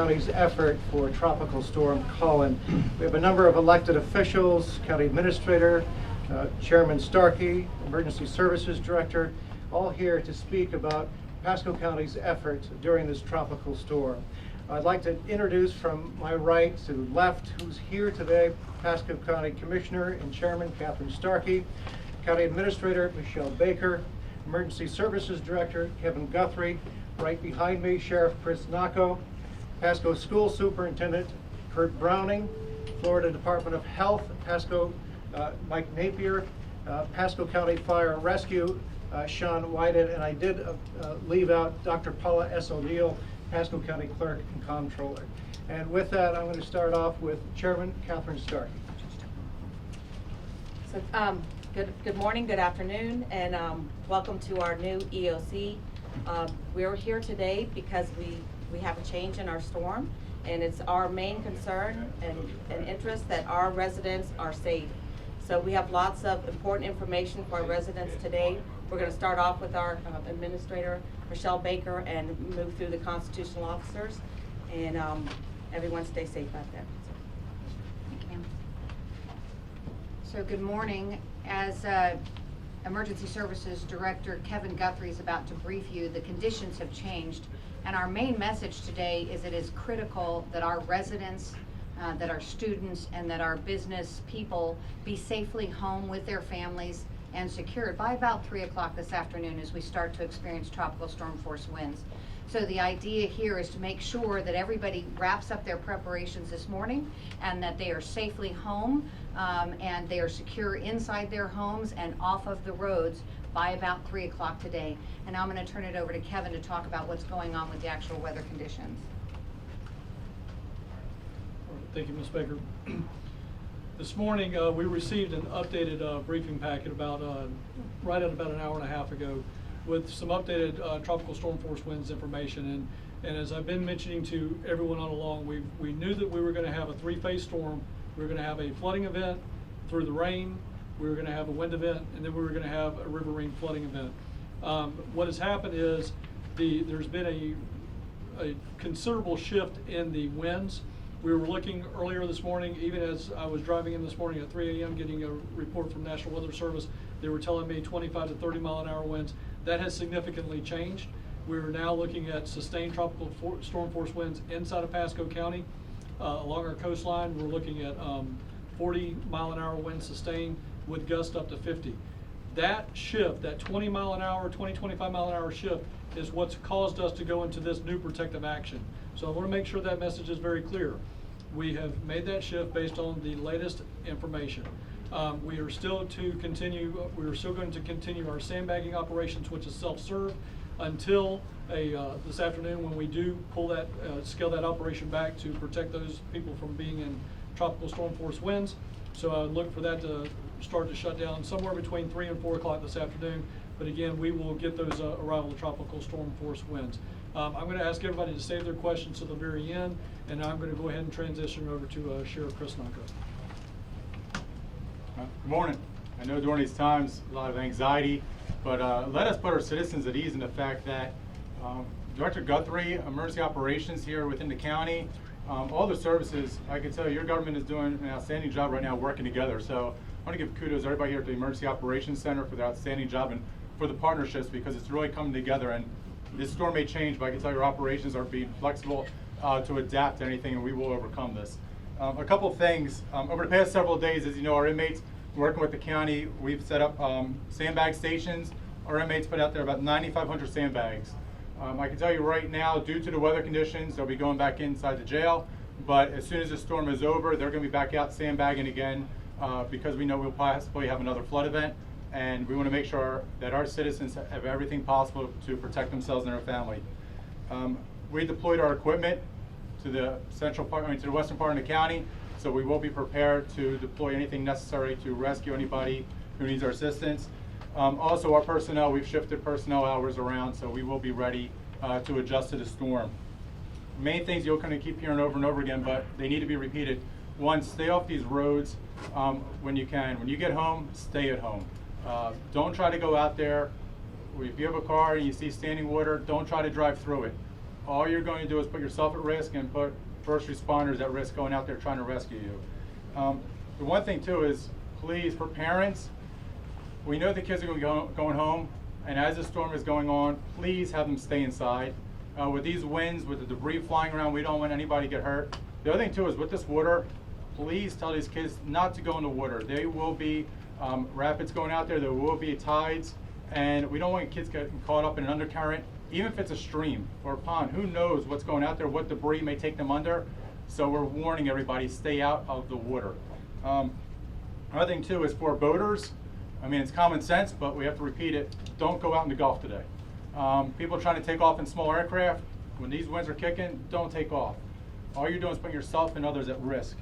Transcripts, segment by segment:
County's effort for Tropical Storm Colin. We have a number of elected officials, County Administrator, Chairman Starkey, Emergency Services Director, all here to speak about Pasco County's efforts during this tropical storm. I'd like to introduce from my right to left who's here today, Pasco County Commissioner and Chairman Catherine Starkey, County Administrator Michelle Baker, Emergency Services Director Kevin Guthrie, right behind me Sheriff Chris Nacco, Pasco School Superintendent Kurt Browning, Florida Department of Health, Pasco Mike Napier, Pasco County Fire and Rescue Sean Whited, and I did leave out Dr. Paula S. O'Neill, Pasco County Clerk and Comptroller. And with that, I'm going to start off with Chairman Catherine Starkey. So, good morning, good afternoon, and welcome to our new EOC. We're here today because we have a change in our storm, and it's our main concern and interest that our residents are safe. So we have lots of important information for our residents today. We're going to start off with our Administrator, Michelle Baker, and move through the constitutional officers, and everyone stay safe out there. Thank you. So good morning. As Emergency Services Director Kevin Guthrie is about to brief you, the conditions have changed, and our main message today is it is critical that our residents, that our students, and that our business people be safely home with their families and secured by about 3 o'clock this afternoon as we start to experience tropical storm force winds. So the idea here is to make sure that everybody wraps up their preparations this morning and that they are safely home and they are secure inside their homes and off of the roads by about 3 o'clock today. And now I'm going to turn it over to Kevin to talk about what's going on with the actual weather conditions. Thank you, Ms. Baker. This morning we received an updated briefing packet about right at about an hour and a half ago with some updated tropical storm force winds information. And as I've been mentioning to everyone all along, we knew that we were going to have a three-phase storm. We were going to have a flooding event through the rain, we were going to have a wind event, and then we were going to have a riverine flooding event. What has happened is there's been a considerable shift in the winds. We were looking earlier this morning, even as I was driving in this morning at 3 a.m. getting a report from National Weather Service, they were telling me 25 to 30 mile an hour winds. That has significantly changed. We're now looking at sustained tropical storm force winds inside of Pasco County. Along our coastline, we're looking at 40 mile an hour winds sustained with gusts up to 50. That shift, that 20 mile an hour, 25 mile an hour shift is what's caused us to go into this new protective action. So I want to make sure that message is very clear. We have made that shift based on the latest information. We are still going to continue our sandbagging operations, which is self-serve, until this afternoon when we do pull that, scale that operation back to protect those people from being in tropical storm force winds. So I would look for that to start to shut down somewhere between 3 and 4 o'clock this afternoon. But again, we will get those arrival of tropical storm force winds. I'm going to ask everybody to save their questions to the very end, and I'm going to go ahead and transition over to Sheriff Chris Nacco. Good morning. I know during these times a lot of anxiety, but let us put our citizens at ease in the fact that Director Guthrie, emergency operations here within the county, all the services, I can tell you your government is doing an outstanding job right now working together. So I want to give kudos to everybody here at the Emergency Operations Center for their outstanding job and for the partnerships, because it's really coming together. And this storm may change, but I can tell your operations are being flexible to adapt to anything, and we will overcome this. A couple of things. Over the past several days, as you know, our inmates working with the county, we've set up sandbag stations. Our inmates put out there about 9,500 sandbags. I can tell you right now, due to the weather conditions, they'll be going back inside the jail. But as soon as the storm is over, they're going to be back out sandbagging again because we know we'll possibly have another flood event. And we want to make sure that our citizens have everything possible to protect themselves and their family. We deployed our equipment to the to the western part of the county, so we will be prepared to deploy anything necessary to rescue anybody who needs our assistance. Also, our personnel, we've shifted personnel hours around, so we will be ready to adjust to the storm. Main things you'll kind of keep hearing over and over again, but they need to be repeated. One, stay off these roads when you can. When you get home, stay at home. Don't try to go out there. If you have a car and you see standing water, don't try to drive through it. all you're going to do is put yourself at risk and put first responders at risk going out there trying to rescue you. The one thing too is, please, for parents, we know the kids are going home, and as the storm is going on, please have them stay inside. With these winds, with the debris flying around, we don't want anybody to get hurt. The other thing too is with this water, please tell these kids not to go in the water. There will be rapids going out there will be tides, and we don't want kids getting caught up in an undercurrent, even if it's a stream or a pond. Who knows what's going out there, what debris may take them under. So we're warning everybody, stay out of the water. Another thing too is for boaters, I mean, it's common sense, but we have to repeat it. Don't go out in the Gulf today. People are trying to take off in small aircraft. When these winds are kicking, don't take off. All you're doing is putting yourself and others at risk.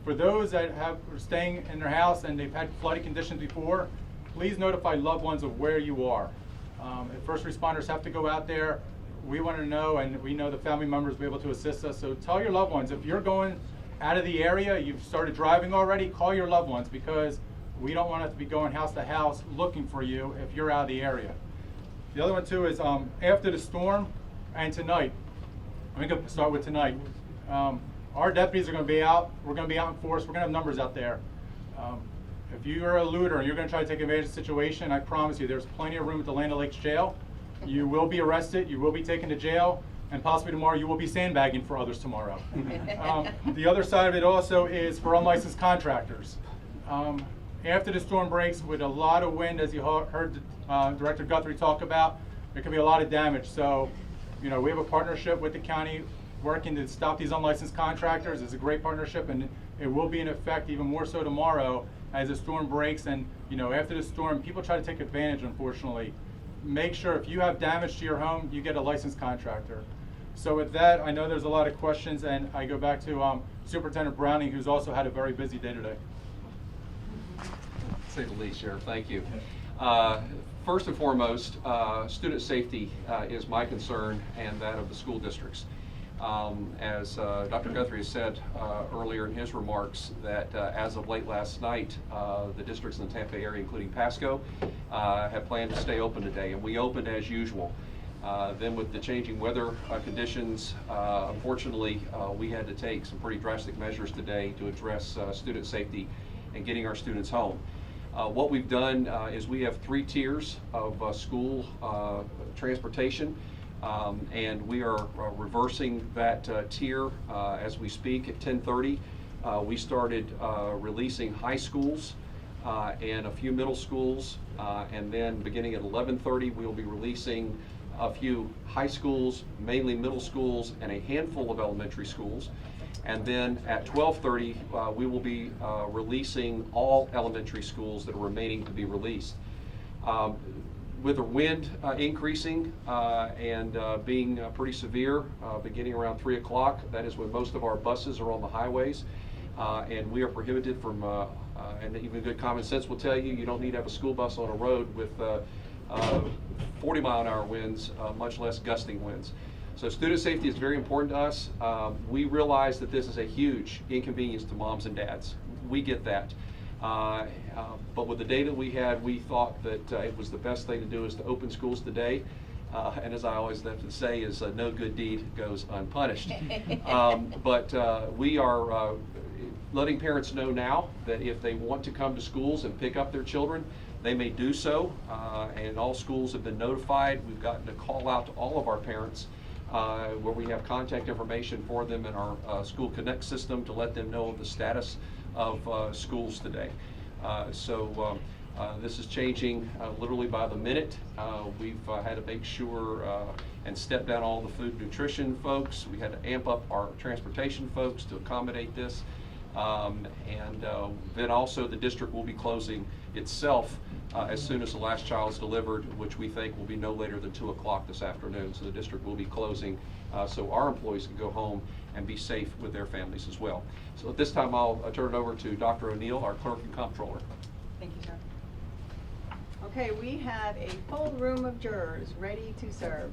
For those that are staying in their house and they've had flooding conditions before, please notify loved ones of where you are. If first responders have to go out there, we want to know, and we know the family members will be able to assist us. So tell your loved ones, if you're going out of the area, you've started driving already, call your loved ones, because we don't want to be going house to house looking for you if you're out of the area. The other one too is after the storm and tonight, I'm going to start with tonight. Our deputies are going to be out. We're going to be out in force. We're going to have numbers out there. If you're a looter and you're going to try to take advantage of the situation, I promise you there's plenty of room at the Land O'Lakes jail. You will be arrested. You will be taken to jail. And possibly tomorrow you will be sandbagging for others tomorrow. The other side of it also is for unlicensed contractors. After the storm breaks with a lot of wind, as you heard Director Guthrie talk about, there could be a lot of damage. So, we have a partnership with the county working to stop these unlicensed contractors. It's a great partnership, and it will be in effect even more so tomorrow as the storm breaks. And after the storm, people try to take advantage, unfortunately. Make sure if you have damage to your home, you get a licensed contractor. So with that, I know there's a lot of questions, and I go back to Superintendent Browning, who's also had a very busy day today. To say the least, Sheriff, thank you. First and foremost, student safety is my concern and that of the school districts. As Dr. Guthrie has said earlier in his remarks, that as of late last night, the districts in the Tampa area, including Pasco, have planned to stay open today, and we opened as usual. Then with the changing weather conditions, unfortunately, we had to take some pretty drastic measures today to address student safety and getting our students home. What we've done is we have 3 tiers of school transportation, and we are reversing that tier as we speak. At 10:30, we started releasing high schools and a few middle schools, and then beginning at 11:30, we will be releasing a few high schools, mainly middle schools, and a handful of elementary schools. And then at 12:30, we will be releasing all elementary schools that are remaining to be released. With the wind increasing and being pretty severe, beginning around 3 o'clock, that is when most of our buses are on the highways. And we are prohibited from, and even good common sense will tell you, you don't need to have a school bus on a road with 40-mile-an-hour winds, much less gusting winds. So student safety is very important to us. We realize that this is a huge inconvenience to moms and dads. We get that. But with the data we had, we thought that it was the best thing to do is to open schools today. And as I always have to say is no good deed goes unpunished. But we are letting parents know now that if they want to come to schools and pick up their children, they may do so. And all schools have been notified. We've gotten a call out to all of our parents where we have contact information for them in our School Connect system to let them know of the status of schools today. So this is changing literally by the minute. We've had to make sure and step down all the food nutrition folks. We had to amp up our transportation folks to accommodate this. And then also the district will be closing itself as soon as the last child is delivered, which we think will be no later than 2 o'clock this afternoon. So the district will be closing so our employees can go home and be safe with their families as well. So at this time, I'll turn it over to Dr. O'Neill, our clerk and comptroller. Thank you, sir. Okay, we have a full room of jurors ready to serve.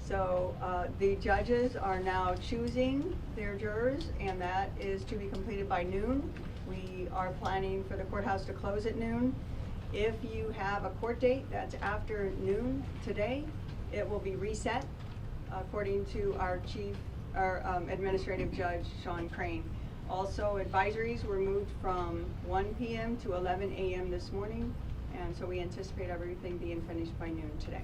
So the judges are now choosing their jurors, and that is to be completed by noon. We are planning for the courthouse to close at noon. If you have a court date that's after noon today, it will be reset according to our administrative judge, Sean Crane. Also, advisories were moved from 1 p.m. to 11 a.m. this morning, and so we anticipate everything being finished by noon today.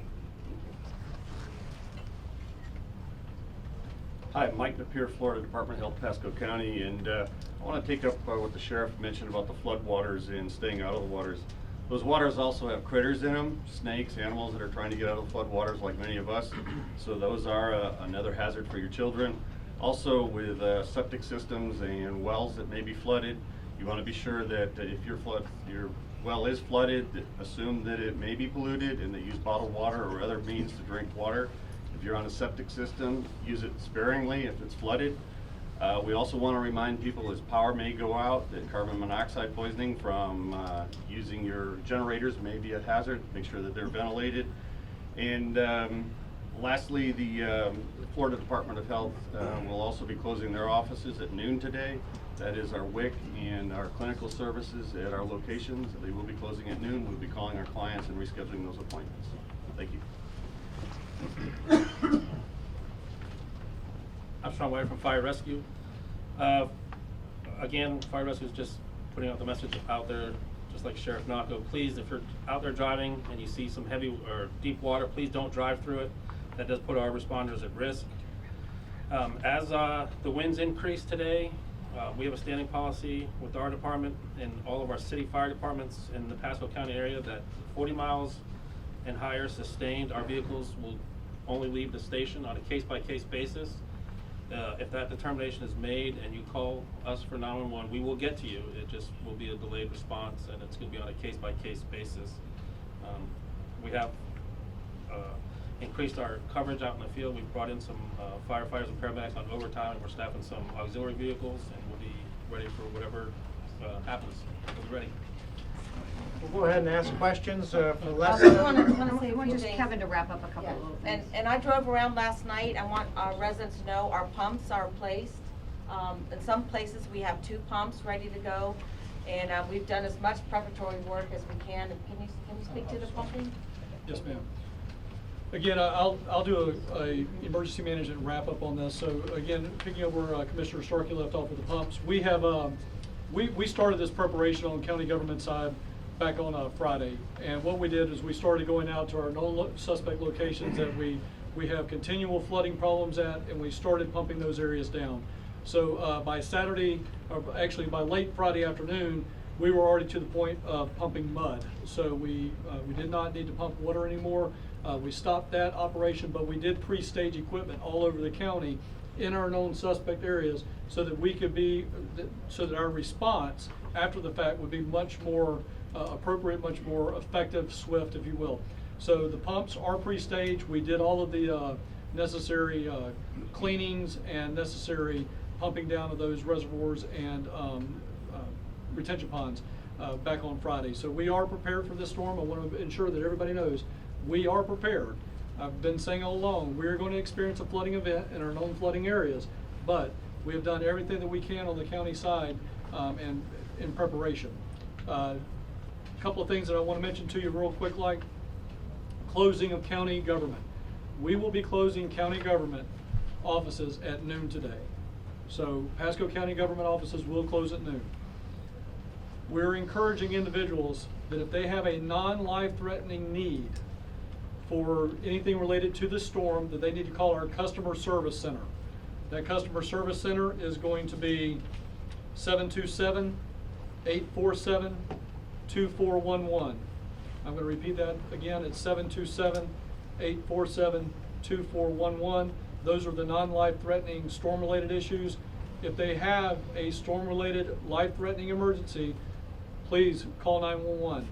Hi, Mike Napier, Florida Department of Health, Pasco County, and I want to take up what the sheriff mentioned about the flood waters and staying out of the waters. Those waters also have critters in them, snakes, animals that are trying to get out of the flood waters like many of us. So those are another hazard for your children. Also with septic systems and wells that may be flooded, you want to be sure that if your well is flooded, assume that it may be polluted and that use bottled water or other means to drink water. If you're on a septic system, use it sparingly if it's flooded. We also want to remind people as power may go out that carbon monoxide poisoning from using your generators may be a hazard. Make sure that they're ventilated. And lastly, the Florida Department of Health will also be closing their offices at noon today. That is our WIC and our clinical services at our locations. They will be closing at noon. We'll be calling our clients and rescheduling those appointments. Thank you. I'm Sean White from Fire Rescue. Again, Fire Rescue is just putting out the message out there, just like Sheriff Naco. Please, if you're out there driving and you see some heavy or deep water, please don't drive through it. That does put our responders at risk. As the winds increase today, we have a standing policy with our department and all of our city fire departments in the Pasco County area that 40 miles and higher sustained, our vehicles will only leave the station on a case-by-case basis. If that determination is made and you call us for 911, we will get to you. It just will be a delayed response, and it's going to be on a case-by-case basis. We have increased our coverage out in the field. We've brought in some firefighters and paramedics on overtime, and we're staffing some auxiliary vehicles, and we'll be ready for whatever happens. We'll be ready. We'll go ahead and ask questions for I Leslie. want to say We a want few just things. Kevin to wrap up a couple Yeah. of little things. And I drove around last night. I want our residents to know our pumps are placed. In some places, we have 2 pumps ready to go, and we've done as much preparatory work as we can. Can you speak to the pumping? Yes, ma'am. Again, I'll do a emergency management wrap up on this. So again, picking up where Commissioner Starkey left off with the pumps, we have we started this preparation on county government side back on Friday, and what we did is we started going out to our known suspect locations that we have continual flooding problems at, and we started pumping those areas down. So by Saturday, or actually by late Friday afternoon, we were already to the point of pumping mud. So we did not need to pump water anymore. We stopped that operation, but we did pre-stage equipment all over the county in our known suspect areas so that we could so that our response after the fact would be much more appropriate, much more effective, swift, if you will. So the pumps are pre-staged. We did all of the necessary cleanings and necessary pumping down of those reservoirs and retention ponds back on Friday. So we are prepared for this storm. I want to ensure that everybody knows we are prepared. I've been saying all along, we're going to experience a flooding event in our known flooding areas, but we have done everything that we can on the county side and in preparation. A couple of things that I want to mention to you real quick, like closing of county government. We will be closing county government offices at noon today. So Pasco County government offices will close at noon. We're encouraging individuals that if they have a non-life-threatening need for anything related to the storm, that they need to call our customer service center. That customer service center is going to be 727-847-2411. I'm going to repeat that again. It's 727-847-2411. Those are the non-life-threatening storm-related issues. If they have a storm-related life-threatening emergency, please call 911.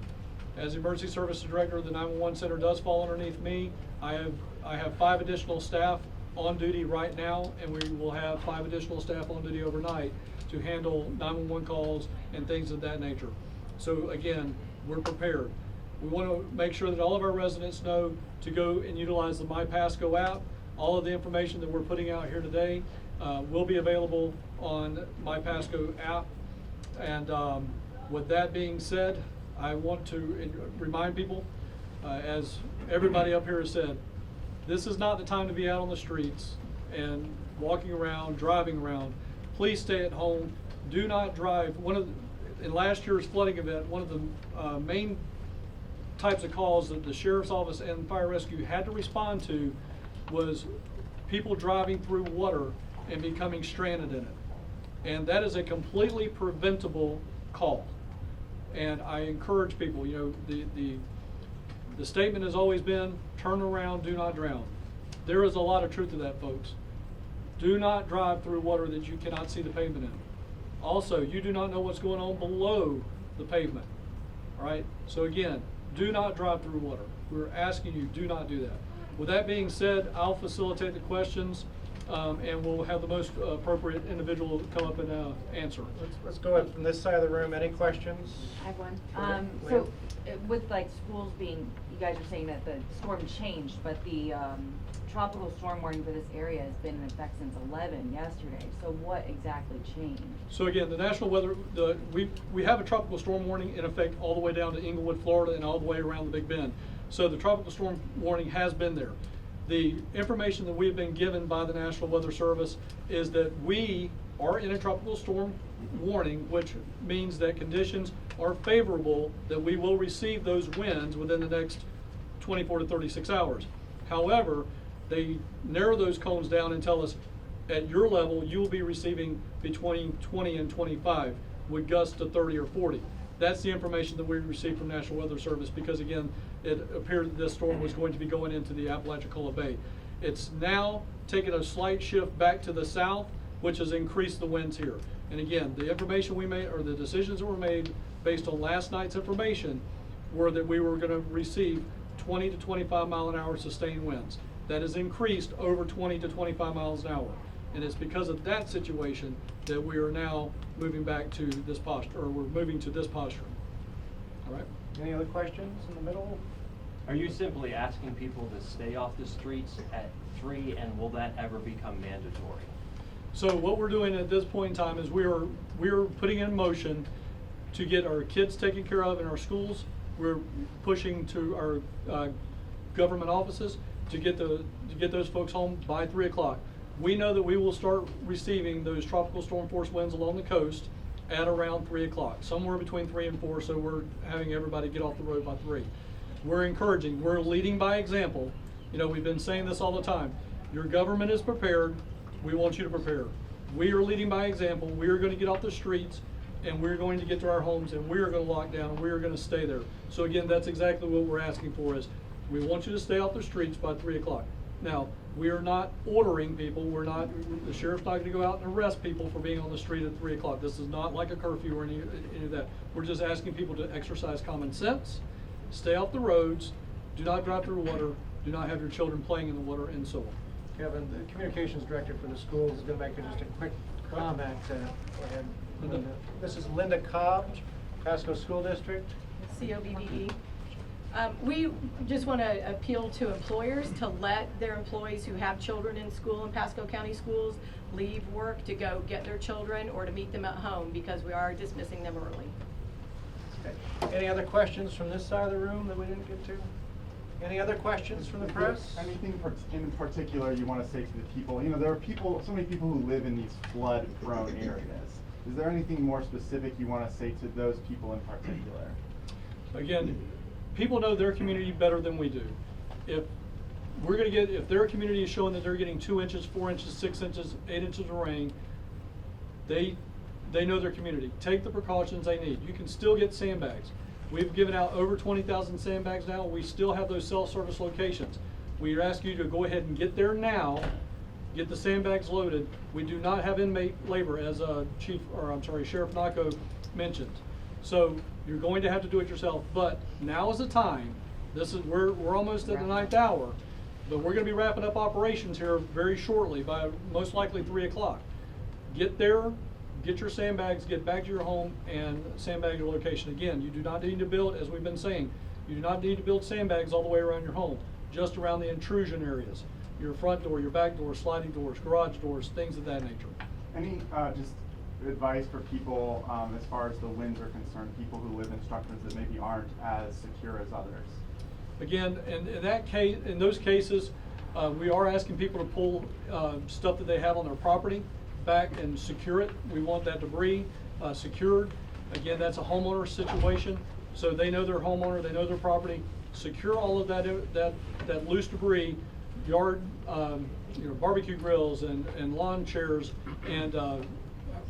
As Emergency Services Director, the 911 Center does fall underneath me. I have 5 additional staff on duty right now, and we will have 5 additional staff on duty overnight to handle 911 calls and things of that nature. So again, we're prepared. We want to make sure that all of our residents know to go and utilize the My Pasco app. All of the information that we're putting out here today will be available on My Pasco app. And with that being said, I want to remind people, as everybody up here has said, This is not the time to be out on the streets and walking around, driving around. Please stay at home. Do not drive. In last year's flooding event, one of the main types of calls that the sheriff's office and fire rescue had to respond to was people driving through water and becoming stranded in it. And that is a completely preventable call. And I encourage people, the statement has always been, turn around, do not drown. There is a lot of truth to that, folks. Do not drive through water that you cannot see the pavement in. Also, you do not know what's going on below the pavement, all right? So again, do not drive through water. We're asking you, do not do that. With that being said, I'll facilitate the questions, and we'll have the most appropriate individual come up and answer. Let's go up from this side of the room. Any questions? I have one. Sure. With like schools being, you guys are saying that the storm changed, but the tropical storm warning for this area has been in effect since 11 yesterday. So what exactly changed? So again, the national weather, we have a tropical storm warning in effect all the way down to Inglewood, Florida, and all the way around the Big Bend. So the tropical storm warning has been there. The information that we've been given by the National Weather Service is that we are in a tropical storm warning, which means that conditions are favorable, that we will receive those winds within the next 24 to 36 hours. However, they narrow those cones down and tell us at your level, you will be receiving between 20 and 25 with gusts to 30 or 40. That's the information that we received from National Weather Service because again, it appeared that this storm was going to be going into the Apalachicola Bay. It's now taken a slight shift back to the south, which has increased the winds here. And again, the information we made, or the decisions that were made based on last night's information, were that we were going to receive 20 to 25 mile an hour sustained winds. That has increased over 20 to 25 miles an hour. And it's because of that situation that we are now moving back to this posture, or we're moving to this posture. All right? Any other questions in the middle? Are you simply asking people to stay off the streets at 3, and will that ever become mandatory? So what we're doing at this point in time is we're putting in motion to get our kids taken care of in our schools. We're pushing to our government offices to get those folks home by 3 o'clock. We know that we will start receiving those tropical storm force winds along the coast at around 3 o'clock, somewhere between 3 and 4, so we're having everybody get off the road by 3. We're encouraging, we're leading by example. We've been saying this all the time. Your government is prepared, we want you to prepare. We are leading by example, we are going to get off the streets, and we're going to get to our homes, and we are going to lock down, and we are going to stay there. So again, that's exactly what we're asking for is, we want you to stay off the streets by 3 o'clock. Now, we are not ordering people, the sheriff's not gonna go out and arrest people for being on the street at 3 o'clock. This is not like a curfew or any of that. We're just asking people to exercise common sense, stay off the roads, do not drive through water, do not have your children playing in the water, and so on. Kevin, the communications director for the schools is gonna make just a quick comment. Go ahead, Linda. This is Linda Cobb, Pasco School District. COBBE. We just want to appeal to employers to let their employees who have children in school in Pasco County schools leave work to go get their children or to meet them at home because we are dismissing them early. Okay. Any other questions from this side of the room that we didn't get to? Any other questions from the press? Anything in particular you want to say to the people? There are so many people who live in these flood-prone areas. Is there anything more specific you want to say to those people in particular? Again, people know their community better than we do. If their community is showing that they're getting 2 inches, 4 inches, 6 inches, 8 inches of rain, they know their community. Take the precautions they need. You can still get sandbags. We've given out over 20,000 sandbags now. We still have those self-service locations. We ask you to go ahead and get there now, get the sandbags loaded. We do not have inmate labor, as Sheriff Naco mentioned. So you're going to have to do it yourself, but now is the time. We're almost at the 9th hour, but we're going to be wrapping up operations here very shortly by most likely 3 o'clock. Get there, get your sandbags, get back to your home, and sandbag your location. Again, you do not need to build, as we've been saying, you do not need to build sandbags all the way around your home, just around the intrusion areas. Your front door, your back door, sliding doors, garage doors, things of that nature. Any just advice for people as far as the winds are concerned, people who live in structures that maybe aren't as secure as others? Again, in those cases, We are asking people to pull stuff that they have on their property back and secure it. We want that debris secured. Again, that's a homeowner situation, so they know their homeowner, they know their property. Secure all of that loose debris, yard, barbecue grills and lawn chairs and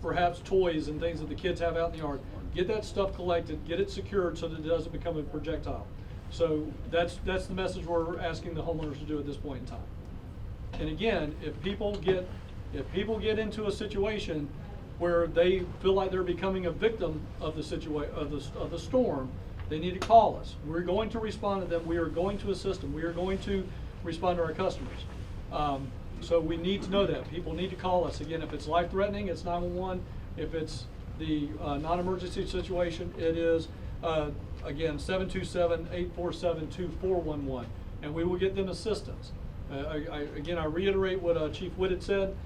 perhaps toys and things that the kids have out in the yard. Get that stuff collected, get it secured so that it doesn't become a projectile. So that's the message we're asking the homeowners to do at this point in time. And again, if people get into a situation where they feel like they're becoming a victim of the storm, they need to call us. We're going to respond to them. We are going to assist them. We are going to respond to our customers. So we need to know that. People need to call us. Again, if it's life-threatening, it's 911. If it's the non-emergency situation, it is, again, 727-847-2411. And we will get them assistance. Again, I reiterate what Chief Witt had said.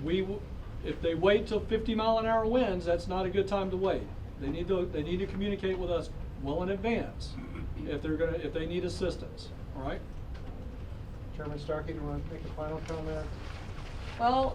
If they wait till 50-mile-an-hour winds, that's not a good time to wait. They need to communicate with us well in advance if they need assistance. All right. Chairman Starkey, do you want to make a final comment? Well,